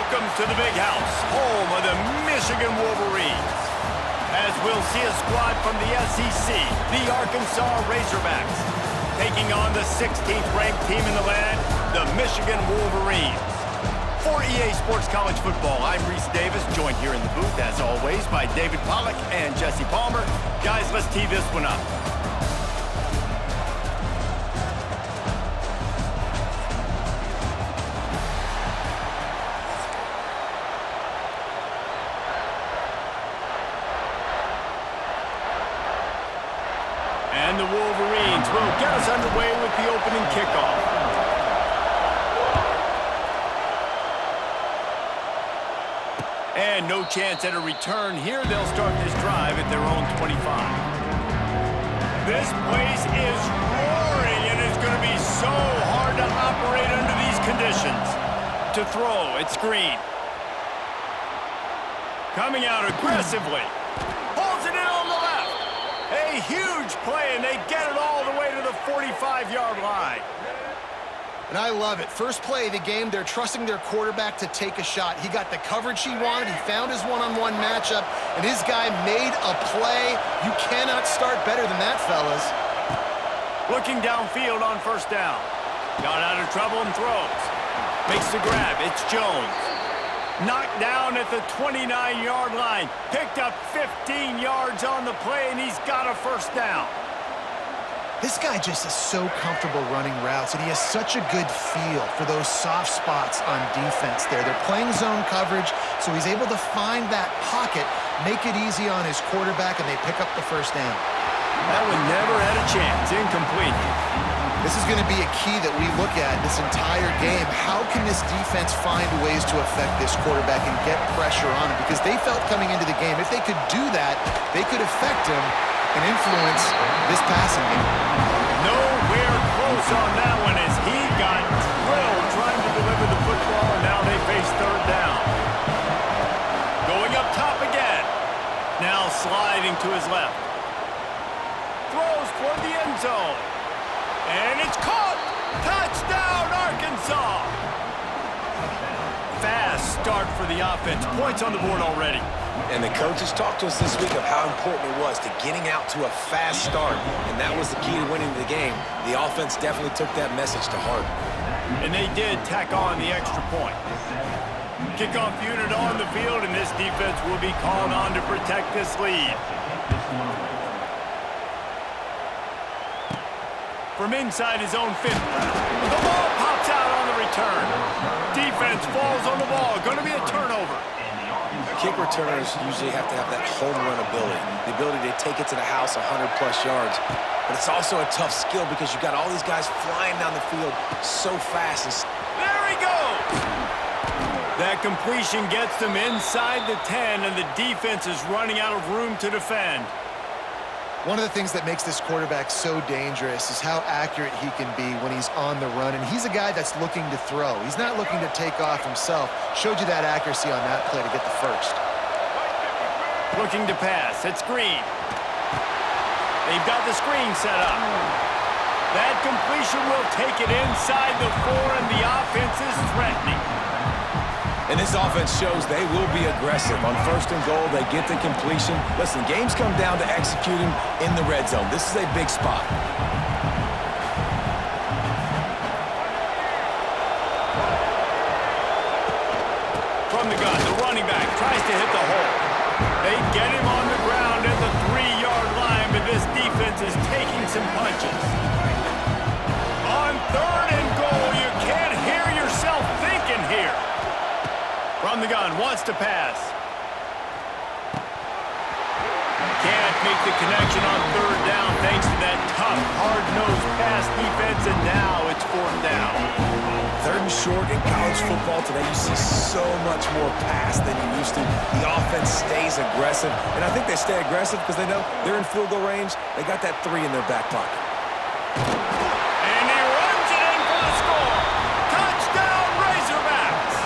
Welcome to the Big House, home of the Michigan Wolverines. As we'll see a squad from the SEC, the Arkansas Razorbacks, taking on the 16th ranked team in the land, the Michigan Wolverines. For EA Sports College Football, I'm Reese Davis, joined here in the booth, as always, by David Pollack and Jesse Palmer. Guys, let's tee this one up. And the Wolverines will get us underway with the opening kickoff. And no chance at a return here. They'll start this drive at their own 25. This place is roaring, and it's going to be so hard to operate under these conditions. To throw, it's Green. Coming out aggressively. Pulls it in on the left. A huge play, and they get it all the way to the 45-yard line. And I love it. First play of the game, they're trusting their quarterback to take a shot. He got the coverage he wanted. He found his one-on-one matchup, and his guy made a play. You cannot start better than that, fellas. Looking downfield on first down. Got out of trouble and throws. Makes the grab. It's Jones. Knocked down at the 29-yard line. Picked up 15 yards on the play, and he's got a first down. This guy just is so comfortable running routes, and he has such a good feel for those soft spots on defense there. They're playing zone coverage, so he's able to find that pocket, make it easy on his quarterback, and they pick up the first down. That one never had a chance. Incomplete. This is going to be a key that we look at this entire game. How can this defense find ways to affect this quarterback and get pressure on him? Because they felt coming into the game, if they could do that, they could affect him and influence this passing game. Nowhere close on that one as he got drilled trying to deliver the football, and now they face third down. Going up top again. Now sliding to his left. Throws toward the end zone. And it's caught! Touchdown, Arkansas! Fast start for the offense. Points on the board already. And the coaches talked to us this week of how important it was to getting out to a fast start. And that was the key to winning the game. The offense definitely took that message to heart. And they did tack on the extra point. Kickoff unit on the field, and this defense will be called on to protect this lead. From inside his own 50. The ball pops out on the return. Defense falls on the ball. Going to be a turnover. Kick returners usually have to have that home run ability, the ability to take it to the house 100-plus yards. But it's also a tough skill because you've got all these guys flying down the field so fast. There he goes! That completion gets them inside the 10, and the defense is running out of room to defend. One of the things that makes this quarterback so dangerous is how accurate he can be when he's on the run. And he's a guy that's looking to throw. He's not looking to take off himself. Showed you that accuracy on that play to get the first. Looking to pass. It's Green. They've got the screen set up. That completion will take it inside the 4, and the offense is threatening. And this offense shows they will be aggressive. On first and goal, they get the completion. Listen, games come down to executing in the red zone. This is a big spot. From the gun, the running back tries to hit the hole. They get him on the ground at the 3-yard line, but this defense is taking some punches. On third and goal, you can't hear yourself thinking here. From the gun, wants to pass. Can't make the connection on third down thanks to that tough, hard-nosed pass defense, and now it's fourth down. Third and short in college football today, you see so much more pass than you used to. The offense stays aggressive, and I think they stay aggressive because they know they're in field goal range. They got that 3 in their back pocket. And he runs it in for the score. Touchdown, Razorbacks!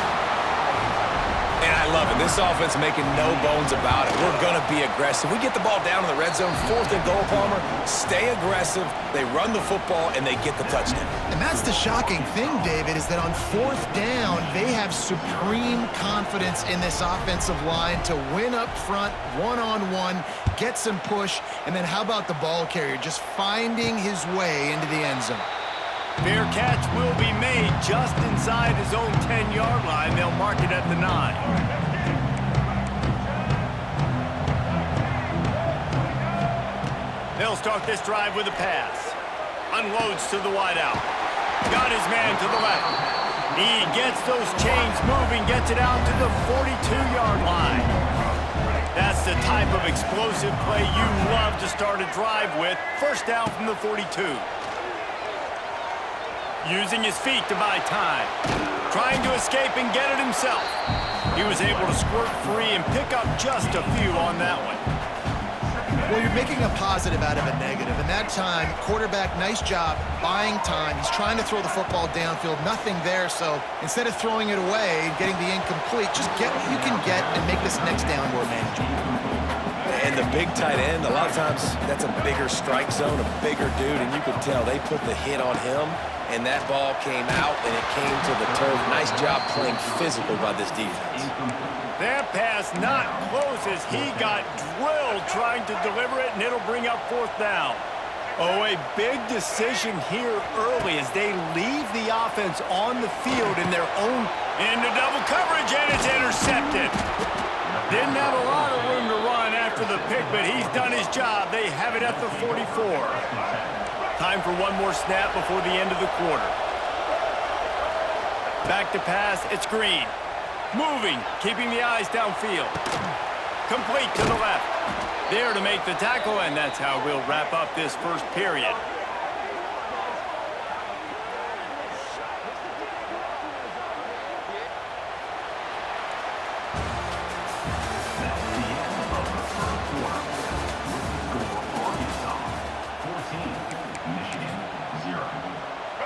And I love it. This This offense making no bones about it. We're going to be aggressive. We get the ball down in the red zone, 4th and goal, Palmer. Stay aggressive. They run the football, and they get the touchdown. And that's the shocking thing, David, is that on 4th down, they have supreme confidence in this offensive line to win up front, one-on-one, get some push, and then how about the ball carrier just finding his way into the end zone? Fair catch will be made just inside his own 10-yard line. They'll mark it at the 9. They'll start this drive with a pass. Unloads to the wideout. Got his man to the left. He gets those chains moving, gets it out to the 42-yard line. That's the type of explosive play you love to start a drive with. First down from the 42. Using his feet to buy time. Trying to escape and get it himself. He was able to squirt free and pick up just a few on that one. Well, you're making a positive out of a negative. And that time, quarterback, nice job buying time. He's trying to throw the football downfield. Nothing there, so instead of throwing it away and getting the incomplete, just get what you can get and make this next down more manageable. And the big tight end, a lot of times that's a bigger strike zone, a bigger dude, and you could tell they put the hit on him, and that ball came out, and it came to the turf. Nice job playing physical by this defense. That pass not close as he got drilled trying to deliver it, and it'll bring up 4th down. Oh, a big decision here early as they leave the offense on the field in their own into double coverage, and it's intercepted. Didn't have a lot of room to run after the pick, but he's done his job. They have it at the 44. Time for one more snap before the end of the quarter. Back to pass, it's Green. Moving, keeping the eyes downfield. Complete to the left. There to make the tackle, and that's how we'll wrap up this first period.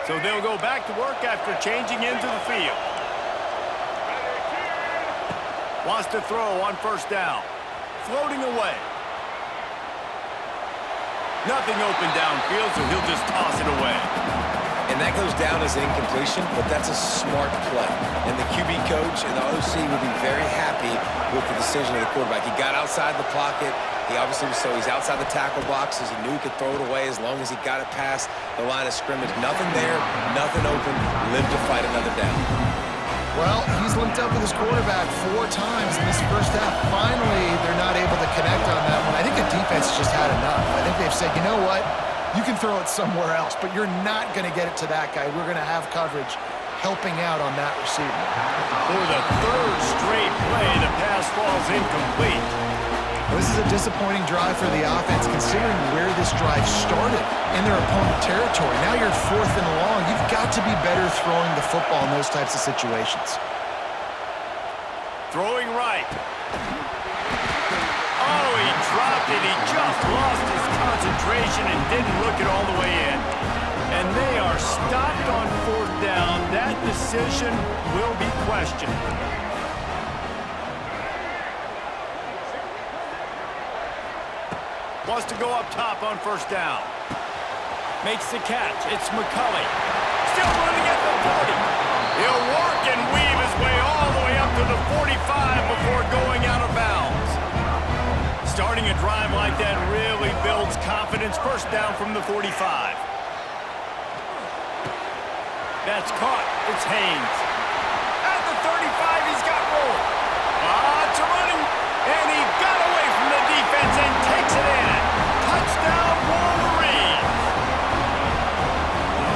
So they'll go back to work after changing into the field. Wants to throw on 1st down. Floating away. Nothing open downfield, so he'll just toss it away. And that goes down as an incompletion, but that's a smart play. And the QB coach and the OC will be very happy with the decision of the quarterback. He got outside the pocket. He obviously was, so he's outside the tackle boxes. He knew he could throw it away as long as he got it past the line of scrimmage. Nothing there, nothing open. Live to fight another down. Well, he's linked up with his quarterback 4 times in this first half. Finally, they're not able to connect on that one. I think the defense just had enough. I think they've said, you know what? You can throw it somewhere else, but you're not going to get it to that guy. We're going to have coverage helping out on that receiver. For the 3rd straight play, the pass falls incomplete. This is a disappointing drive for the offense considering where this drive started in their opponent territory. Now you're 4th and long. You've got to be better throwing the football in those types of situations. Throwing right. Oh, he dropped it. He just lost his concentration and didn't look it all the way in. And they are stopped on 4th down. That decision will be questioned. Wants to go up top on 1st down. Makes the catch. It's McCulley. Still running at the 40. He'll work and weave his way all the way up to the 45 before going out of bounds. Starting a drive like that really builds confidence. 1st down from the 45. That's caught. It's Haynes. At the 35, he's got room. It's a running, and he got away from the defense and takes it in. Touchdown, Wolverines.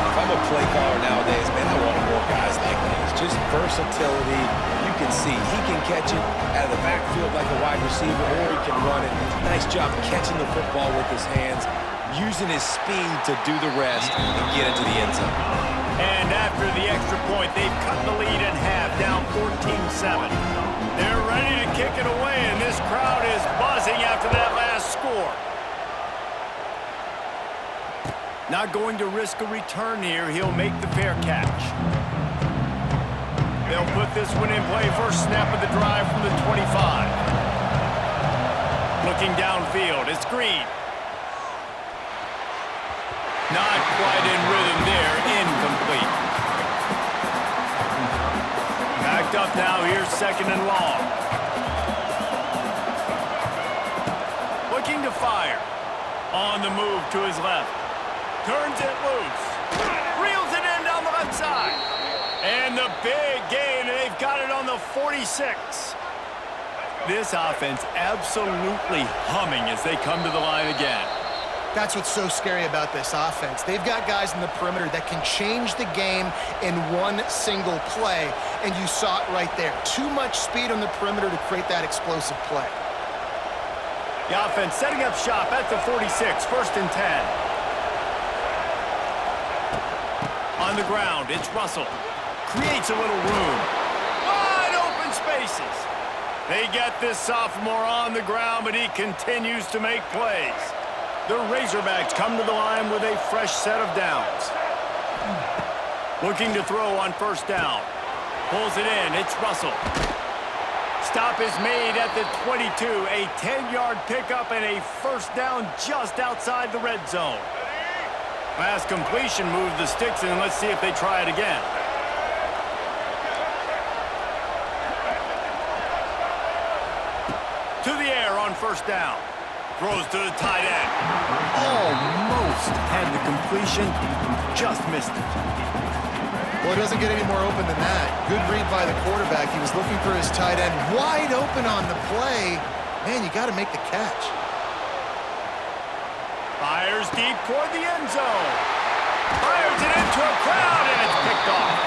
If I'm a play caller nowadays, man, I want more guys like this. Just versatility. You can see he can catch it out of the backfield like a wide receiver, or he can run it. Nice job catching the football with his hands, using his speed to do the rest and get into the end zone. And after the extra point, they've cut the lead in half, down 14-7. They're ready to kick it away, and this crowd is buzzing after that last score. Not going to risk a return here. He'll make the fair catch. They'll put this one in play. First snap of the drive from the 25. Looking downfield, it's Green. Not quite in rhythm there, incomplete. Backed up now, here's second and long. Looking to fire. On the move to his left. Turns it loose. Reels it in down the left side. And the big gain, and they've got it on the 46. This offense absolutely humming as they come to the line again. That's what's so scary about this offense. They've got guys in the perimeter that can change the game in one single play, and you saw it right there. Too much speed on the perimeter to create that explosive play. The offense setting up shop at the 46, first and 10. On the ground, it's Russell. Creates a little room. Wide open spaces. They get this sophomore on the ground, but he continues to make plays. The Razorbacks come to the line with a fresh set of downs. Looking to throw on first down. Pulls it in, it's Russell. Stop is made at the 22. A 10-yard pickup and a first down just outside the red zone. Pass completion moves the sticks in. Let's see if they try it again. To the air on first down. Throws to the tight end. Almost had the completion. Just missed it. Well, it doesn't get any more open than that. Good read by the quarterback. He was looking for his tight end. Wide open on the play. Man, you got to make the catch. Fires deep toward the end zone. Fires it into a crowd, and it's picked off.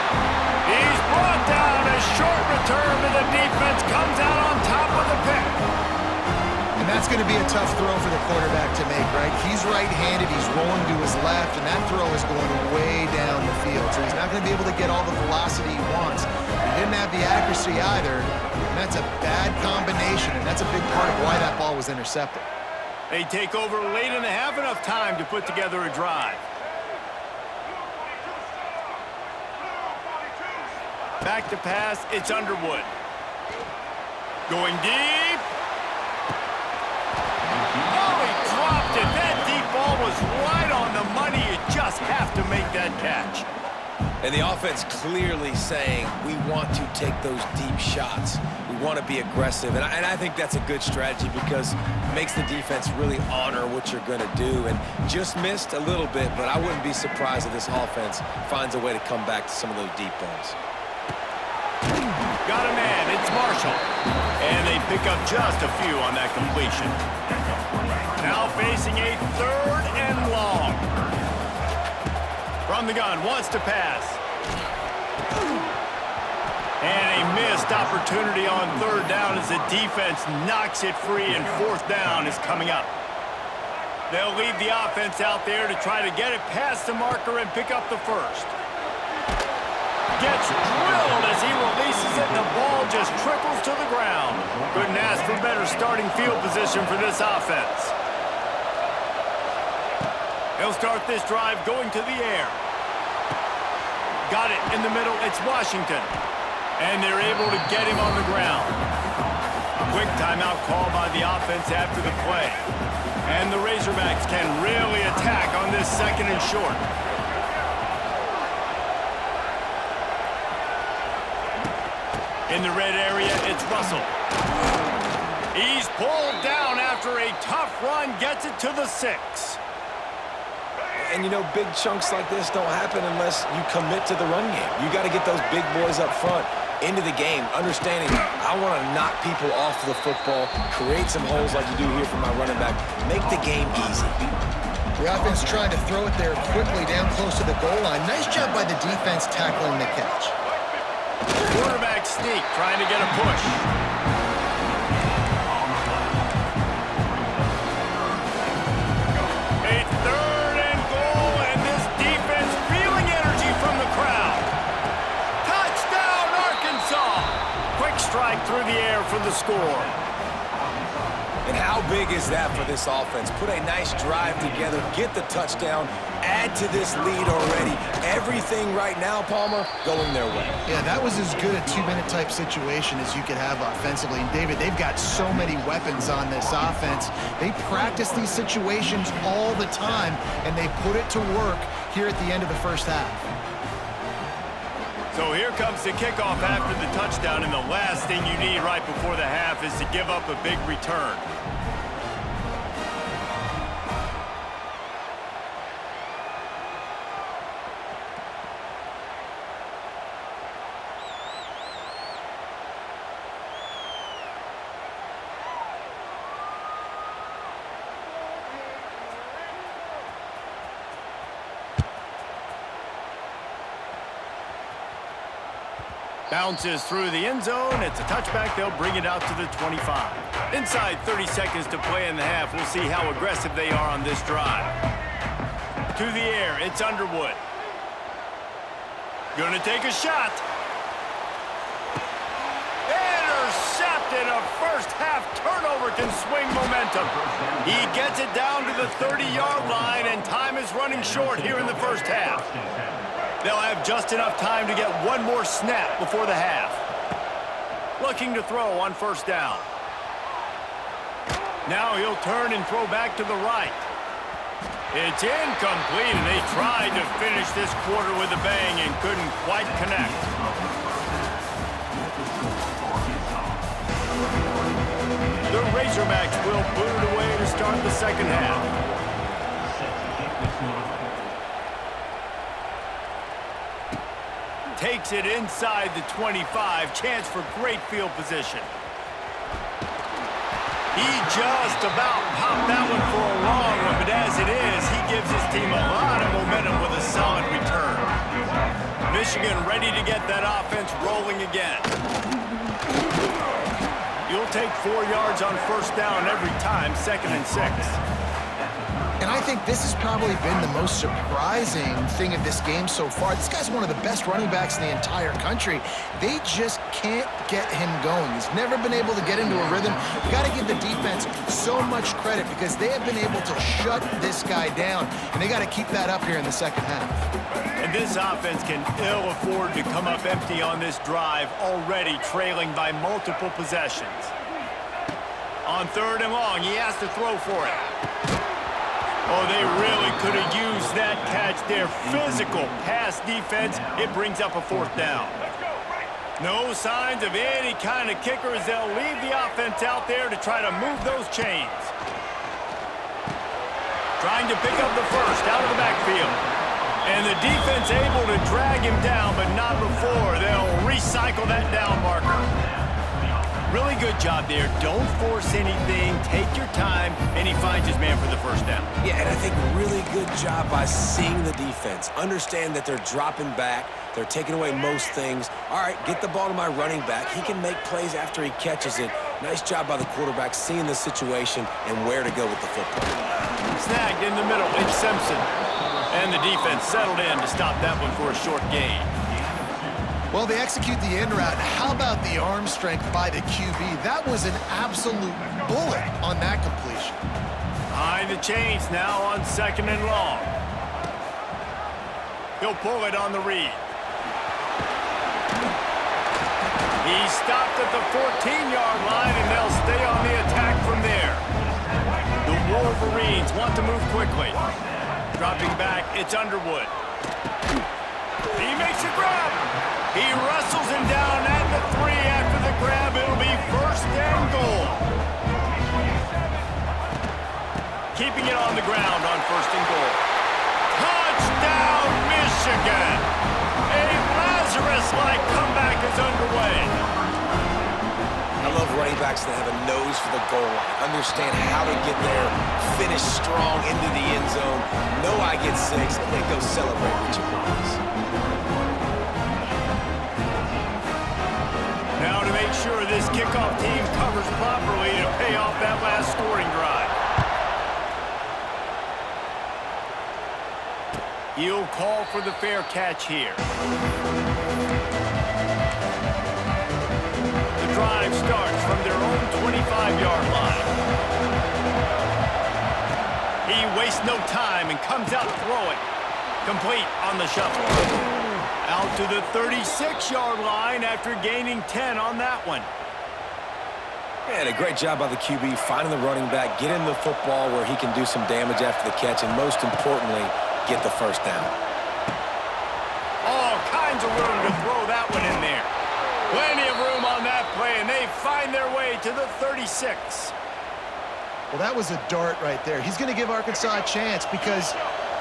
He's brought down. A short return to the defense. Comes out on top of the pick. And that's going to be a tough throw for the quarterback to make, right? He's right-handed. He's rolling to his left, and that throw is going way down the field. So he's not going to be able to get all the velocity he wants. He didn't have the accuracy either, and that's a bad combination, and that's a big part of why that ball was intercepted. They take over late in the half, enough time to put together a drive. Back to pass, it's Underwood. Going deep. Oh, he dropped it. That deep ball was right on the money. You just have to make that catch. And the offense clearly saying, we want to take those deep shots. We want to be aggressive. And I think that's a good strategy because it makes the defense really honor what you're going to do. And just missed a little bit, but I wouldn't be surprised if this offense finds a way to come back to some of those deep balls. Got a man, it's Marshall. And they pick up just a few on that completion. Now facing a third and long. From the gun, wants to pass. And a missed opportunity on third down as the defense knocks it free, and fourth down is coming up. They'll leave the offense out there to try to get it past the marker and pick up the first. Gets drilled as he releases it, and the ball just trickles to the ground. Couldn't ask for better starting field position for this offense. He'll start this drive going to the air. Got it in the middle, it's Washington. And they're able to get him on the ground. Quick timeout call by the offense after the play. And the Razorbacks can really attack on this second and short. In the red area, it's Russell. He's pulled down after a tough run, gets it to the 6. And, you know, big chunks like this don't happen unless you commit to the run game. You got to get those big boys up front into the game, understanding I want to knock people off the football, create some holes like you do here for my running back, make the game easy. The offense trying to throw it there quickly down close to the goal line. Nice job by the defense tackling the catch. Quarterback sneak, trying to get a push. A third and goal, and this defense feeling energy from the crowd. Touchdown, Arkansas! Quick strike through the air for the score. And how big is that for this offense? Put a nice drive together, get the touchdown, add to this lead already. Everything right now, Palmer, going their way. Yeah, that was as good a two-minute type situation as you could have offensively. And David, they've got so many weapons on this offense. They practice these situations all the time, and they put it to work here at the end of the first half. So here comes the kickoff after the touchdown, and the last thing you need right before the half is to give up a big return. Bounces through the end zone. It's a touchback. They'll bring it out to the 25. Inside 30 seconds to play in the half. We'll see how aggressive they are on this drive. To the air. It's Underwood. Gonna take a shot. Intercepted. A first half turnover can swing momentum. He gets it down to the 30-yard line, and time is running short here in the first half. They'll have just enough time to get one more snap before the half. Looking to throw on first down. Now he'll turn and throw back to the right. It's incomplete, and they tried to finish this quarter with a bang and couldn't quite connect. The Razorbacks will boot it away to start the second half. Takes it inside the 25. Chance for great field position. He just about popped that one for a long one, but as it is, he gives his team a lot of momentum with a solid return. Michigan ready to get that offense rolling again. You'll take 4 yards on first down every time, 2nd and 6. And I think this has probably been the most surprising thing of this game so far. This guy's one of the best running backs in the entire country. They just can't get him going. He's never been able to get into a rhythm. We've got to give the defense so much credit because they have been able to shut this guy down, and they got to keep that up here in the second half. And this offense can ill afford to come up empty on this drive, already trailing by multiple possessions. On 3rd and long, he has to throw for it. Oh, they really could have used that catch there. Physical pass defense. It brings up a 4th down. No signs of any kind of kickers. They'll leave the offense out there to try to move those chains. Trying to pick up the first out of the backfield. And the defense able to drag him down, but not before. They'll recycle that down marker. Really good job there. Don't force anything. Take your time, and he finds his man for the first down. Yeah, and I think really good job by seeing the defense. Understand that they're dropping back. They're taking away most things. All right, get the ball to my running back. He can make plays after he catches it. Nice job by the quarterback seeing the situation and where to go with the football. Snagged in the middle. It's Simpson. And the defense settled in to stop that one for a short gain. Well, they execute the end route. How about the arm strength by the QB? That was an absolute bullet on that completion. Behind the chains now on 2nd and long. He'll pull it on the read. He's stopped at the 14-yard line, and they'll stay on the attack from there. The Wolverines want to move quickly. Dropping back, it's Underwood. He makes a grab. He wrestles him down at the 3 after the grab. It'll be 1st and goal. Keeping it on the ground on 1st and goal. Touchdown, Michigan! A Lazarus-like comeback is underway. I love running backs that have a nose for the goal line. Understand how to get there, finish strong into the end zone. Know I get 6, and then go celebrate with your boys. Now to make sure this kickoff team covers properly to pay off that last scoring drive. He'll call for the fair catch here. The drive starts from their own 25-yard line. He wastes no time and comes out throwing. Complete on the shuffle. Out to the 36-yard line after gaining 10 on that one. And a great job by the QB finding the running back, getting the football where he can do some damage after the catch, and most importantly, get the first down. All kinds of room to throw that one in there. Plenty of room on that play, and they find their way to the 36. Well, that was a dart right there. He's going to give Arkansas a chance because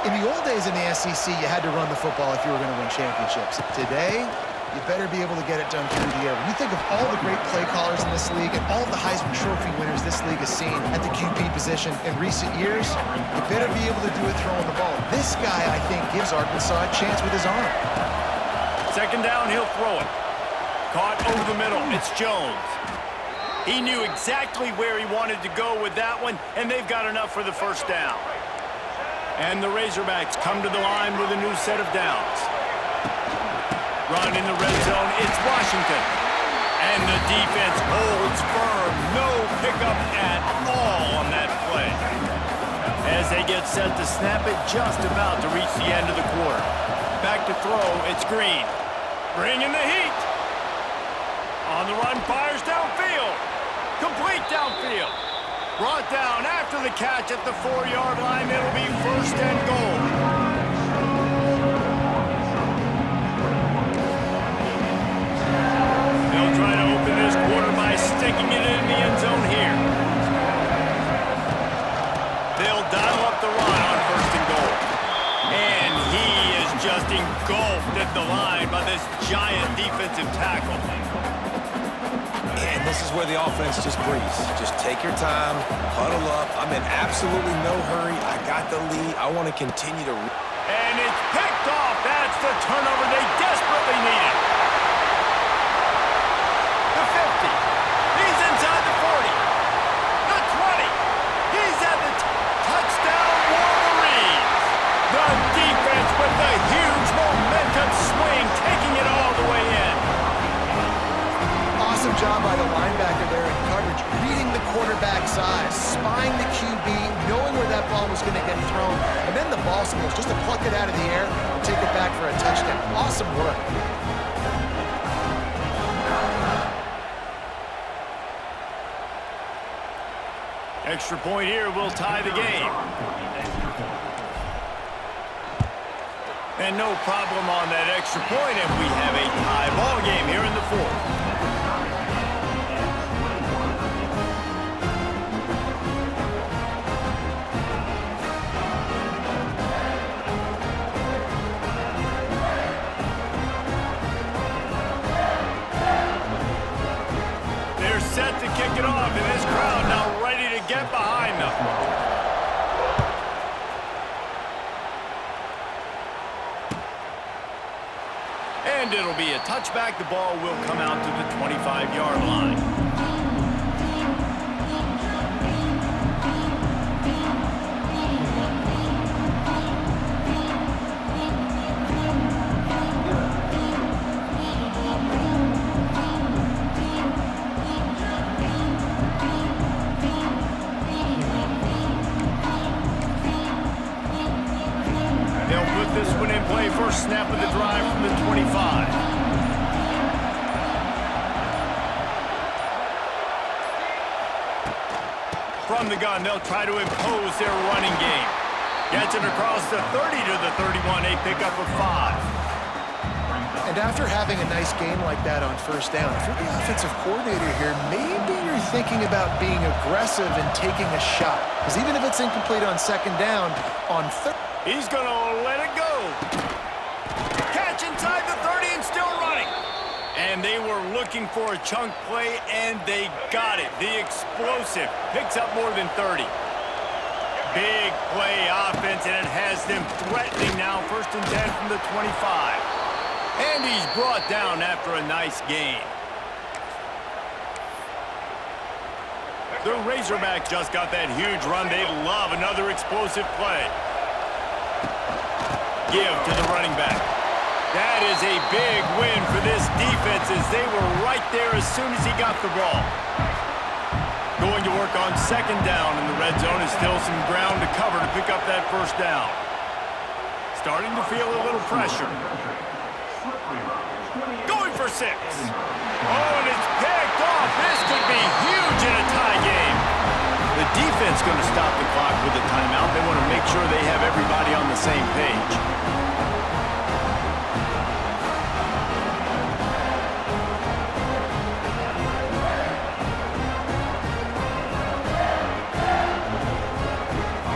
in the old days in the SEC, you had to run the football if you were going to win championships. Today, you better be able to get it done through the air. When you think of all the great play callers in this league and all the Heisman Trophy winners this league has seen at the QB position in recent years, you better be able to do it throwing the ball. This guy, I think, gives Arkansas a chance with his arm. Second down, he'll throw it. Caught over the middle. It's Jones. He knew exactly where he wanted to go with that one, and they've got enough for the first down. And the Razorbacks come to the line with a new set of downs. Run in the red zone, it's Washington. And the defense holds firm. No pickup at all on that play. As they get set to snap it, just about to reach the end of the quarter. Back to throw, it's Green. Bringing the heat. On the run, fires downfield. Complete downfield. Brought down after the catch at the 4-yard line. It'll be first and goal. They'll try to open this quarter by sticking it in the end zone here. They'll dial up the run on first and goal. And he is just engulfed at the line by this giant defensive tackle. And this is where the offense just breathes. Just take your time, huddle up. I'm in absolutely no hurry. I got the lead. I want to continue to... And it's picked off. That's the turnover they desperately needed. The 50. He's inside the 40. The 20. He's at the touchdown, Wolverines. The defense with the huge momentum swing, taking it all the way in. Awesome job by the linebacker there in coverage, reading the quarterback's eyes, spying the QB, knowing where that ball was going to get thrown, and then the ball skills just to pluck it out of the air and take it back for a touchdown. Awesome work. Extra point here will tie the game. And no problem on that extra point, and we have a tie ball game here in the fourth. Set to kick it off, and this crowd now ready to get behind them. And it'll be a touchback. The ball will come out to the 25-yard line. This one in play, first snap of the drive from the 25. From the gun, they'll try to impose their running game. Gets it across the 30 to the 31, a pickup of 5. And after having a nice game like that on first down, if you're the offensive coordinator here, maybe you're thinking about being aggressive and taking a shot. Because even if it's incomplete on second down, on third... He's going to let it go. Catch inside the 30 and still running. And they were looking for a chunk play, and they got it. The explosive picks up more than 30. Big play offense, and it has them threatening now. First and 10 from the 25. And he's brought down after a nice gain. The Razorbacks just got that huge run. They love another explosive play. Give to the running back. That is a big win for this defense as they were right there as soon as he got the ball. Going to work on second down in the red zone is still some ground to cover to pick up that first down. Starting to feel a little pressure. Going for 6. Oh, and it's picked off. This could be huge in a tie game. The defense going to stop the clock with a timeout. They want to make sure they have everybody on the same page.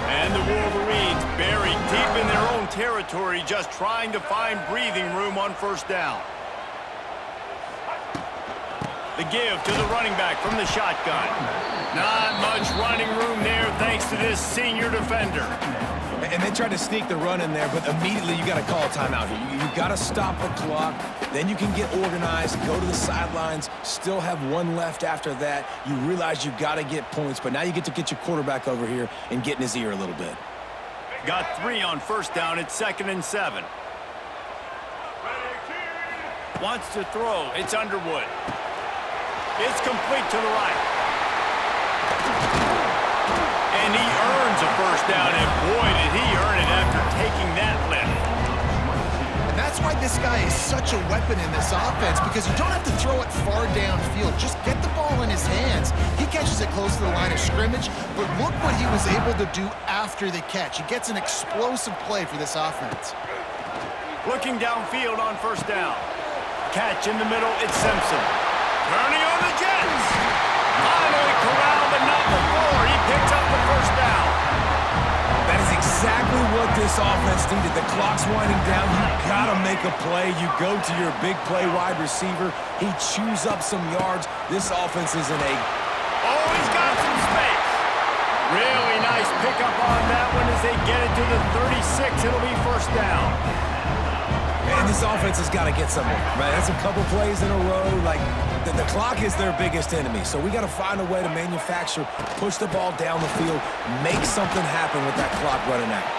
And the Wolverines buried deep in their own territory, just trying to find breathing room on first down. The give to the running back from the shotgun. Not much running room there thanks to this senior defender. And they tried to sneak the run in there, but immediately you got to call a timeout here. You got to stop the clock. Then you can get organized, go to the sidelines, still have one left after that. You realize you got to get points, but now you get to get your quarterback over here and get in his ear a little bit. Got 3 on first down. It's 2nd and 7. Wants to throw. It's Underwood. It's complete to the right. And he earns a first down, and boy, did he earn it after taking that lift. And that's why this guy is such a weapon in this offense, because you don't have to throw it far downfield. Just get the ball in his hands. He catches it close to the line of scrimmage, but look what he was able to do after the catch. He gets an explosive play for this offense. Looking downfield on first down. Catch in the middle, it's Simpson. Turning on the Jets. Finally corralled, but not before. He picks up the first down. That is exactly what this offense needed. The clock's winding down. You got to make a play. You go to your big play wide receiver. He chews up some yards. This offense is in a... Oh, he's got some space. Really nice pickup on that one as they get it to the 36. It'll be first down. And this offense has got to get somewhere, right? That's a couple plays in a row. Like, the clock is their biggest enemy. So we got to find a way to manufacture, push the ball down the field, make something happen with that clock running out.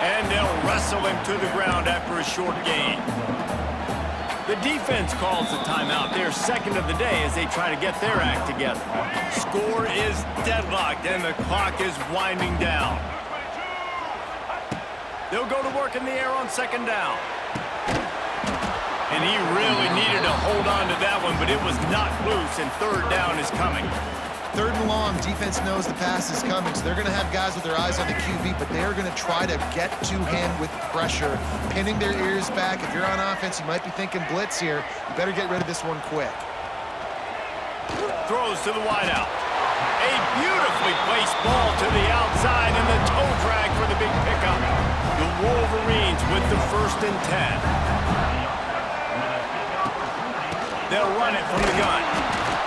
And they'll wrestle him to the ground after a short gain. The defense calls the timeout. They're second of the day as they try to get their act together. Score is deadlocked, and the clock is winding down. They'll go to work in the air on second down. And he really needed to hold on to that one, but it was not loose, and third down is coming. 3rd and long, defense knows the pass is coming, so they're going to have guys with their eyes on the QB, but they're going to try to get to him with pressure, pinning their ears back. If you're on offense, you might be thinking blitz here. You better get rid of this one quick. Throws to the wideout. A beautifully placed ball to the outside, and the toe drag for the big pickup. The Wolverines with the 1st and 10. They'll run it from the gun.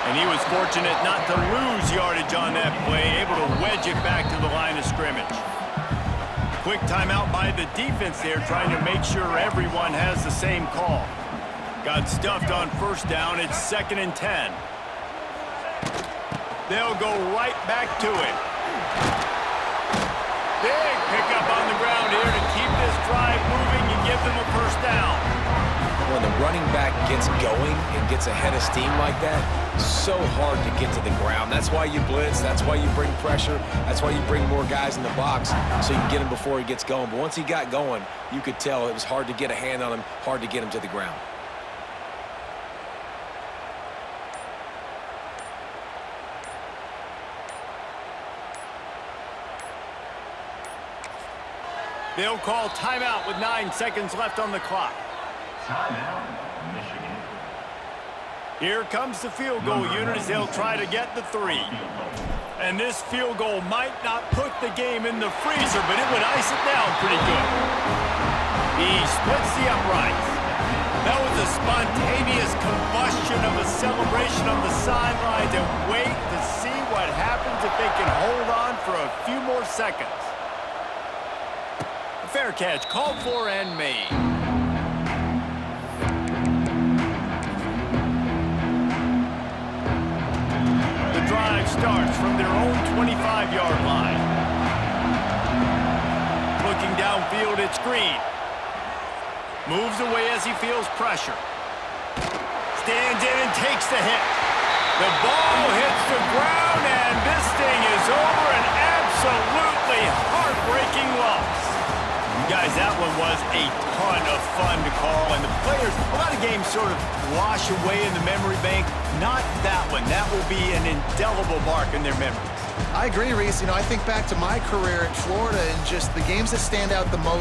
And he was fortunate not to lose yardage on that play, able to wedge it back to the line of scrimmage. Quick timeout by the defense there, trying to make sure everyone has the same call. Got stuffed on first down. It's 2nd and 10. They'll go right back to it. Big pickup on the ground here to keep this drive moving and give them a first down. When the running back gets going and gets ahead of steam like that, so hard to get to the ground. That's why you blitz. That's why you bring pressure. That's why you bring more guys in the box so you can get him before he gets going. But once he got going, you could tell it was hard to get a hand on him, hard to get him to the ground. They'll call timeout with 9 seconds left on the clock. Timeout, Michigan. Here comes the field goal unit as they'll try to get the 3. And this field goal might not put the game in the freezer, but it would ice it down pretty good. He splits the uprights. That was a spontaneous combustion of a celebration on the sidelines, and wait to see what happens if they can hold on for a few more seconds. A fair catch called for and made. Drive starts from their own 25-yard line. Looking downfield, it's Green. Moves away as he feels pressure. Stands in and takes the hit. The ball hits the ground, and this thing is over. An absolutely heartbreaking loss. Guys, that one was a ton of fun to call, and the players, a lot of games sort of wash away in the memory bank. Not that one. That will be an indelible mark in their memories. I agree, Reese. I think back to my career at Florida and just the games that stand out the most